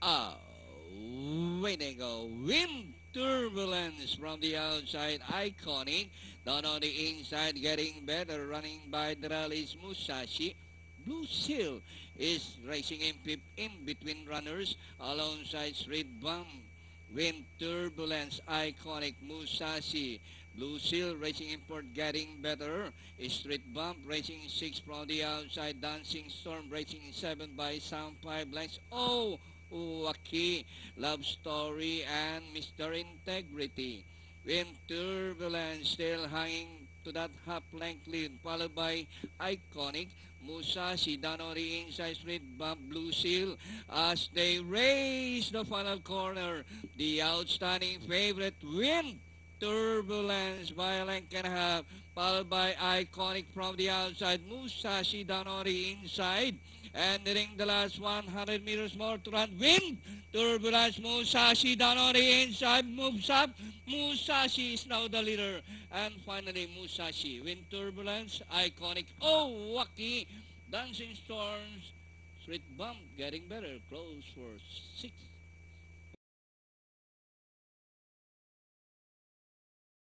Ah, winning a wind turbulence from the outside, iconic. Down on the inside, getting better, running by the rallies, Musashi. Blue Seal is racing in fifth in between runners alongside Street Bump. Wind Turbulence, iconic Musashi. Blue Seal racing in fourth, getting better. Street Bump racing in sixth from the outside. Dancing Storm racing in seventh by Sound 5 lengths. Oh, Waki, Love Story, and Mr. Integrity. Wind Turbulence still hanging to that half-length lead, followed by Iconic, Musashi down on the inside street, Bump Blue Seal as they race the final corner. The outstanding favorite, Wind Turbulence by a length and a half, followed by Iconic from the outside, Musashi down on the inside. Entering the last 100 meters more to run. Wind Turbulence, Musashi down on the inside, moves up. Musashi is now the leader. And finally, Musashi. Wind Turbulence, Iconic. Oh, Waki. Dancing Storms. Street Bump getting better. Close for 6.